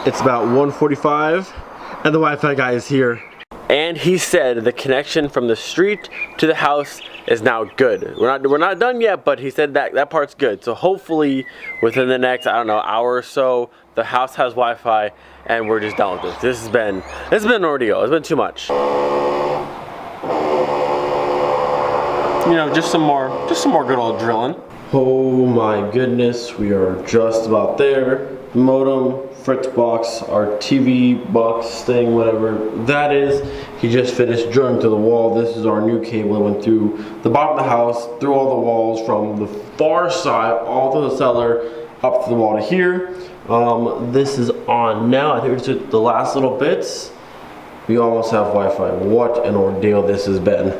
It's about 1:45 and the Wi-Fi guy is here. And he said the connection from the street to the house is now good. We're not done yet, but he said that part's good. So hopefully within the next, I don't know, hour or so, the house has Wi-Fi and we're just done with this. This has been an ordeal. It's been too much. You know, just some more good old drilling. Oh my goodness, we are just about there. Modem, fritz box, our TV box thing, whatever that is. He just finished drilling through the wall. This is our new cable that went through the bottom of the house, through all the walls from the far side, all to the cellar, up to the wall to here. This is on now. I think it's just the last little bits. We almost have Wi-Fi. What an ordeal this has been.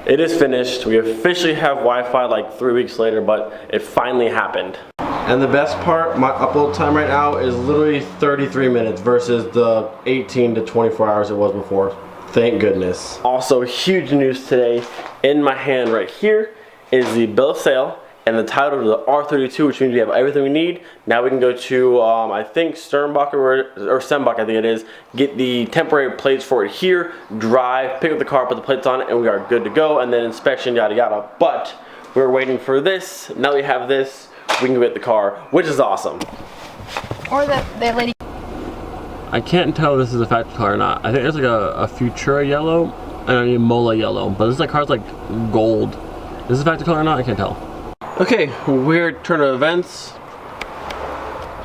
It is finished. We officially have Wi-Fi like 3 weeks later, but it finally happened. And the best part, my upload time right now is literally 33 minutes versus the 18 to 24 hours it was before. Thank goodness. Also, huge news today. In my hand right here is the bill of sale and the title to the R32, which means we have everything we need. Now we can go to, I think Sternbach or Sembach, I think it is, get the temporary plates for it here, drive, pick up the car, put the plates on it, and we are good to go, and then inspection, yada yada. But we're waiting for this. Now we have this, we can go get the car, which is awesome. Or the lady. I can't tell if this is a factory color or not. I think there's like a Futura yellow and a Mola yellow, but this car's like gold. Is this a factory color or not? I can't tell. Okay, weird turn of events.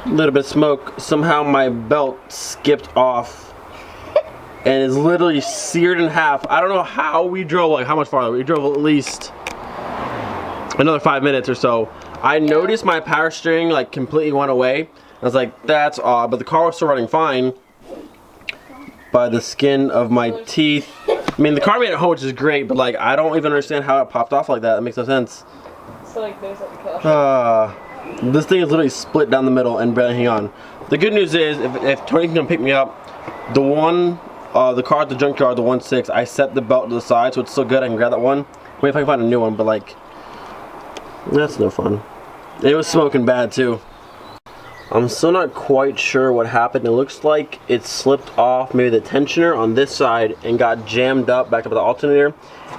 A little bit of smoke. Somehow my belt skipped off and is literally seared in half. I don't know how we drove, like how much farther. We drove at least another 5 minutes or so. I noticed my power steering like completely went away. I was like, that's odd, but the car was still running fine by the skin of my teeth. I mean, the car made it home, which is great, but like I don't even understand how it popped off like that. That makes no sense. So like there's like a this thing is literally split down the middle and barely hang on. The good news is if Tony can come pick me up, the car at the junkyard, the 1.6, I set the belt to the side so it's still good. I can grab that one. Wait if I can find a new one, but like that's no fun. It was smoking bad too. I'm still not quite sure what happened. It looks like it slipped off maybe the tensioner on this side and got jammed up back up with the alternator.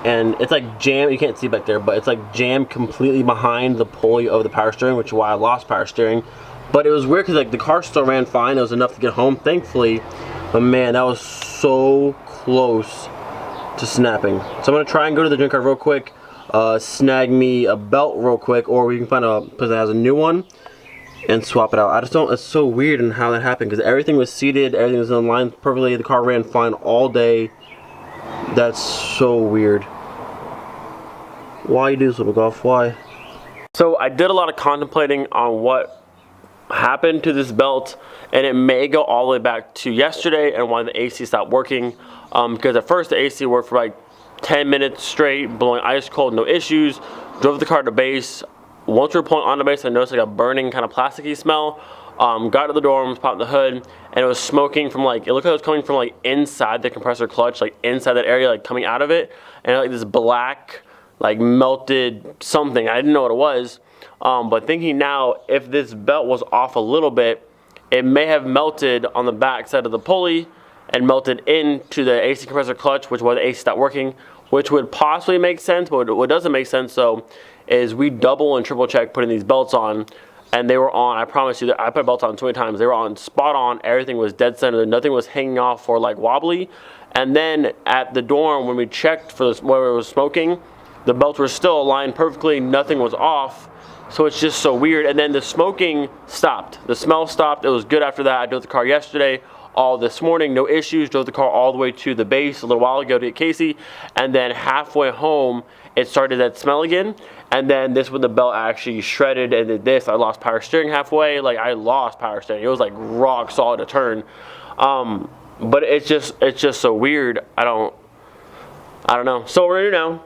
And it's like jammed, you can't see back there, but it's like jammed completely behind the pulley of the power steering, which is why I lost power steering. But it was weird because like the car still ran fine. It was enough to get home, thankfully. But man, that was so close to snapping. So I'm gonna try and go to the junkyard real quick, snag me a belt real quick, or we can find a place that has a new one and swap it out. I just don't, it's so weird in how that happened because everything was seated, everything was in line perfectly, the car ran fine all day. That's so weird. Why you do this, little golf? Why? So I did a lot of contemplating on what happened to this belt, and it may go all the way back to yesterday and why the AC stopped working. Because at first the AC worked for like 10 minutes straight, blowing ice cold, no issues. Drove the car to base. Once we were pulling on the base, I noticed like a burning kind of plasticky smell. Got to the dorms, popped the hood, and it was smoking from like, it looked like it was coming from like inside the compressor clutch, like inside that area, like coming out of it, and like this black, like melted something. I didn't know what it was, but thinking now, if this belt was off a little bit, it may have melted on the back side of the pulley and melted into the AC compressor clutch, which was the AC stopped working, which would possibly make sense, but what doesn't make sense though is we double and triple check putting these belts on, and they were on, I promise you, that I put belts on 20 times, they were on spot on, everything was dead center, nothing was hanging off or like wobbly. And then at the dorm, when we checked for this, where it was smoking, the belts were still aligned perfectly, nothing was off. So it's just so weird. And then the smoking stopped, the smell stopped, it was good after that. I drove the car yesterday, all this morning, no issues, drove the car all the way to the base a little while ago to get Casey, and then halfway home, it started that smell again. And then this, when the belt actually shredded and did this, I lost power steering halfway. Like I lost power steering. It was like rock solid to turn. But it's just so weird. I don't know. So what we're gonna do now,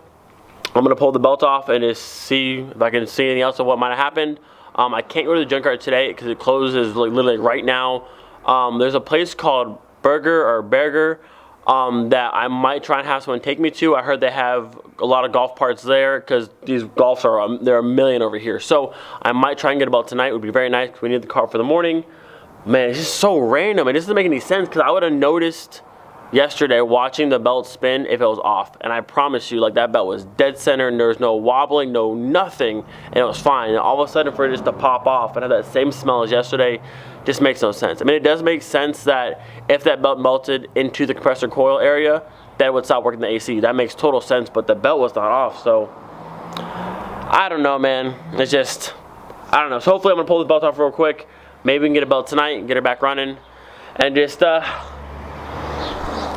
I'm gonna pull the belt off and just see if I can see anything else of what might have happened. I can't go to the junkyard today because it closes like literally right now. There's a place called Berger that I might try and have someone take me to. I heard they have a lot of golf parts there because these golfs are, there are a million over here. So I might try and get a belt tonight. It would be very nice because we need the car for the morning. Man, it's just so random. It doesn't make any sense because I would have noticed yesterday watching the belt spin if it was off. And I promise you, like, that belt was dead center and there was no wobbling, no nothing, and it was fine. And all of a sudden for it just to pop off and have that same smell as yesterday just makes no sense. I mean, it does make sense that if that belt melted into the compressor coil area, that would stop working the AC. That makes total sense, but the belt was not off, so I don't know, man. It's just, I don't know. So hopefully I'm gonna pull the belt off real quick. Maybe we can get a belt tonight and get her back running. And just, the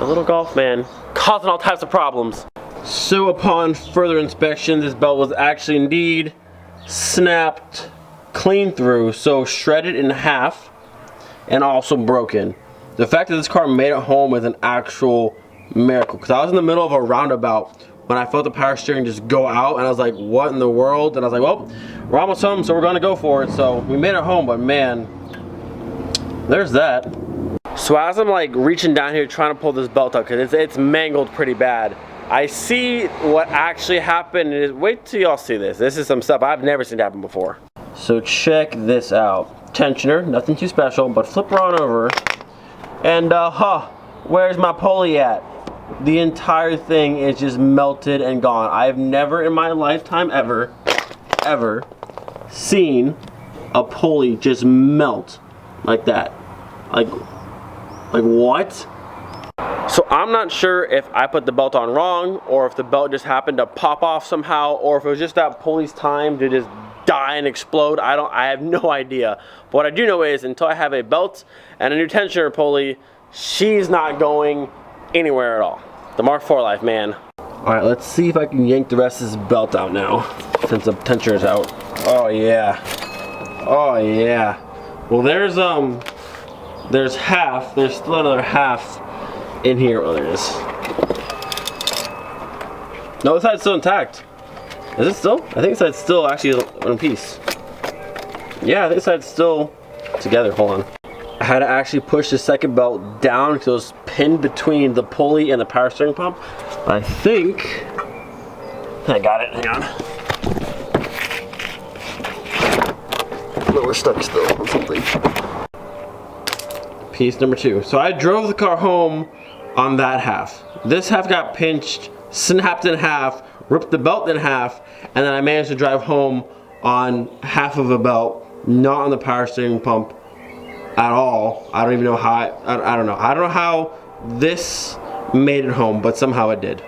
little golf, man, causing all types of problems. So upon further inspection, this belt was actually indeed snapped clean through, so shredded in half and also broken. The fact that this car made it home is an actual miracle, because I was in the middle of a roundabout when I felt the power steering just go out, and I was like, what in the world? And I was like, well, we're almost home, so we're gonna go for it. So we made it home, but man, there's that. So as I'm like reaching down here trying to pull this belt up, because it's mangled pretty bad, I see what actually happened. Wait till y'all see this. This is some stuff I've never seen happen before. So check this out. Tensioner, nothing too special, but flip her on over. And where's my pulley at? The entire thing is just melted and gone. I've never in my lifetime ever seen a pulley just melt like that. Like what? So I'm not sure if I put the belt on wrong, or if the belt just happened to pop off somehow, or if it was just that pulley's time to just die and explode. I have no idea. But what I do know is until I have a belt and a new tensioner pulley, she's not going anywhere at all. The Mark IV life, man. All right, let's see if I can yank the rest of this belt out now, since the tensioner's out. Oh yeah. Oh yeah. Well, there's half. There's still another half in here. Oh, there it is. No, this side's still intact. Is it still? I think this side's still actually in one piece. Yeah, I think this side's still together. Hold on. I had to actually push the second belt down because it was pinned between the pulley and the power steering pump. I think I got it. Hang on. No, we're stuck still on something. Piece number 2. So I drove the car home on that half. This half got pinched, snapped in half, ripped the belt in half, and then I managed to drive home on half of a belt, not on the power steering pump at all. I don't even know how I don't know. I don't know how this made it home, but somehow it did.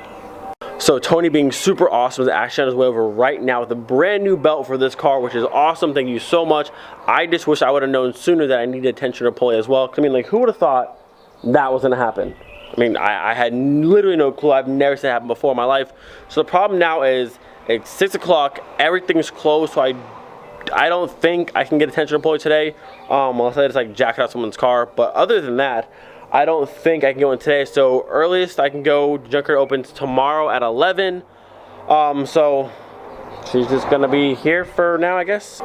So Tony, being super awesome, is actually on his way over right now with a brand new belt for this car, which is awesome. Thank you so much. I just wish I would have known sooner that I needed a tensioner pulley as well. I mean, like, who would have thought that was gonna happen? I mean, I had literally no clue. I've never seen it happen before in my life. So the problem now is it's 6 o'clock, everything's closed, so I don't think I can get a tensioner pulley today, unless I just like jack out someone's car. But other than that, I don't think I can go in today. So earliest I can go, junkyard opens tomorrow at 11. So she's just gonna be here for now, I guess.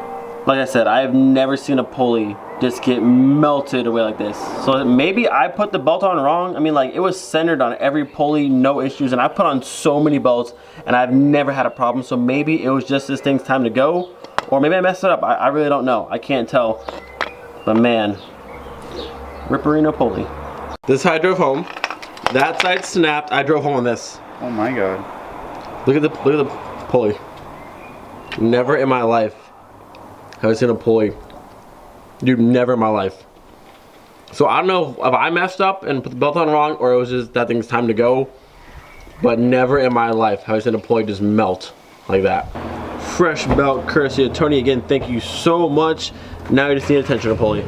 Like I said, I have never seen a pulley just get melted away like this. So maybe I put the belt on wrong. I mean, like, it was centered on every pulley, no issues, and I put on so many belts and I've never had a problem. So maybe it was just this thing's time to go, or maybe I messed it up. I really don't know. I can't tell. But man, Ripperino pulley. This is how I drove home. That side snapped. I drove home on this. Oh my god. Look at the pulley. Never in my life have I seen a pulley. Dude, never in my life. So I don't know if I messed up and put the belt on wrong, or it was just that thing's time to go. But never in my life have I seen a pulley just melt like that. Fresh belt courtesy of Tony. Again, thank you so much. Now you just need a tensioner pulley.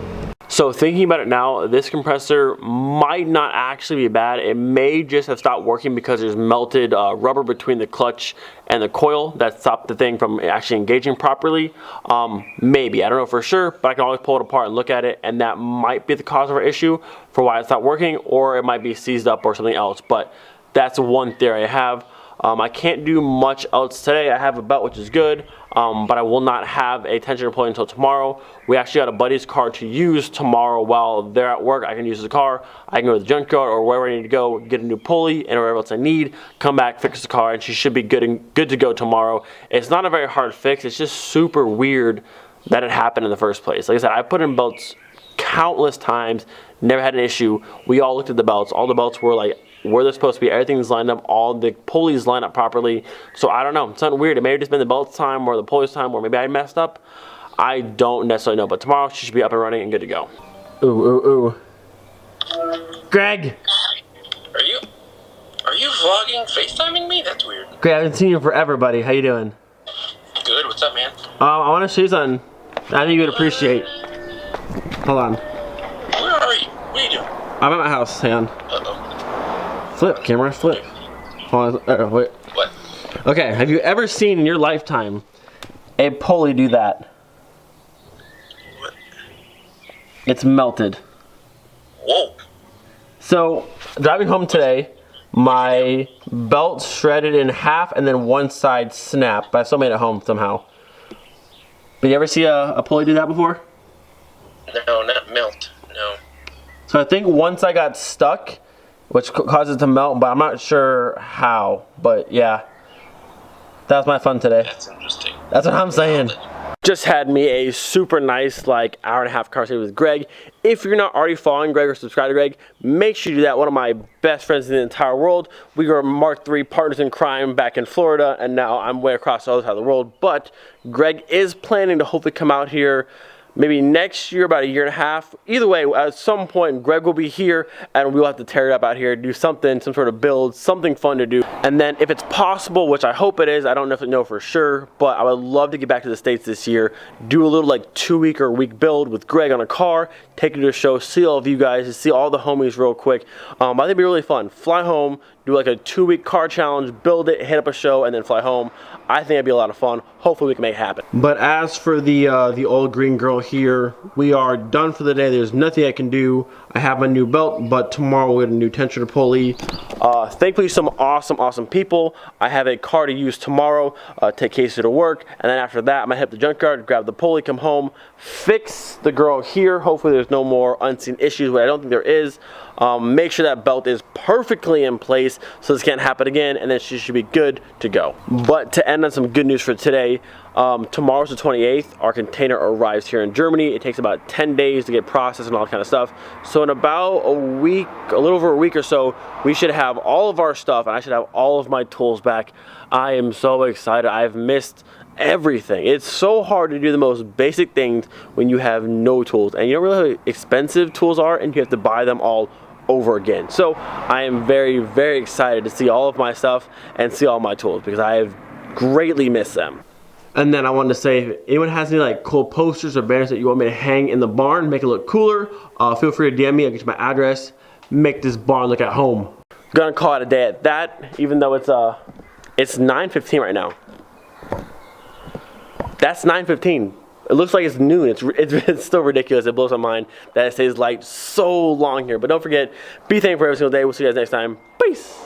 So thinking about it now, this compressor might not actually be bad. It may just have stopped working because there's melted rubber between the clutch and the coil that stopped the thing from actually engaging properly. Maybe, I don't know for sure, but I can always pull it apart and look at it, and that might be the cause of our issue for why it's not working, or it might be seized up or something else. But that's one theory I have. I can't do much else today. I have a belt, which is good, but I will not have a tensioner pulley until tomorrow. We actually got a buddy's car to use tomorrow while they're at work. I can use the car, I can go to the junkyard or wherever I need to go, get a new pulley and whatever else I need, come back, fix the car, and she should be good to go tomorrow. It's not a very hard fix. It's just super weird that it happened in the first place. Like I said, I put in belts countless times, never had an issue. We all looked at the belts. All the belts were like where they're supposed to be. Everything's lined up. All the pulleys line up properly. So I don't know. It's something weird. It may have just been the belt's time or the pulley's time, or maybe I messed up. I don't necessarily know. But tomorrow she should be up and running and good to go. Ooh, ooh, ooh. Greg! Are you vlogging, FaceTiming me? That's weird. Greg, I haven't seen you forever, buddy. How you doing? Good. What's up, man? I want to show you something I think you would appreciate. Hold on. Where are you? What are you doing? I'm at my house. Hang on. Uh-oh. Flip, camera, flip. Hold on. Wait. What? Okay, have you ever seen in your lifetime a pulley do that? What? It's melted. Whoa. So, driving home today, my belt shredded in half and then one side snapped, but I still made it home somehow. But you ever see a pulley do that before? No, not melt. No. So I think one side got stuck, which caused it to melt, but I'm not sure how. But yeah, that was my fun today. That's interesting. That's what I'm saying. Just had me a super nice like hour-and-a-half conversation with Greg. If you're not already following Greg or subscribed to Greg, make sure you do that. One of my best friends in the entire world. We were Mark III partners in crime back in Florida, and now I'm way across the other side of the world. But Greg is planning to hopefully come out here maybe next year, about a year and a half. Either way, at some point, Greg will be here, and we'll have to tear it up out here, do something, some sort of build, something fun to do. And then if it's possible, which I hope it is, I don't know for sure, but I would love to get back to the States this year, do a little like 2-week or a week build with Greg on a car, take it to a show, see all of you guys, see all the homies real quick. I think it'd be really fun. Fly home, do like a 2-week car challenge, build it, hit up a show, and then fly home. I think it'd be a lot of fun. Hopefully we can make it happen. But as for the old green girl here, we are done for the day. There's nothing I can do. I have my new belt, but tomorrow we'll get a new tensioner pulley. Thankfully some awesome people. I have a car to use tomorrow, take Casey to work, and then after that I'm gonna hit the junkyard, grab the pulley, come home, fix the girl here. Hopefully there's no more unseen issues, but I don't think there is. Make sure that belt is perfectly in place so this can't happen again, and then she should be good to go. But to end on some good news for today, tomorrow's the 28th. Our container arrives here in Germany. It takes about 10 days to get processed and all that kind of stuff. So in about a week, a little over a week or so, we should have all of our stuff, and I should have all of my tools back. I am so excited. I've missed everything. It's so hard to do the most basic things when you have no tools, and you don't really know how expensive tools are, and you have to buy them all over again. So I am very excited to see all of my stuff and see all my tools, because I have greatly missed them. And then I wanted to say, if anyone has any like cool posters or banners that you want me to hang in the barn, make it look cooler, feel free to DM me. I'll get you my address. Make this barn look at home. Gonna call it a day at that, even though it's 9:15 right now. That's 9:15. It looks like it's noon. It's still ridiculous. It blows my mind that it stays light so long here. But don't forget, be thankful every single day. We'll see you guys next time. Peace.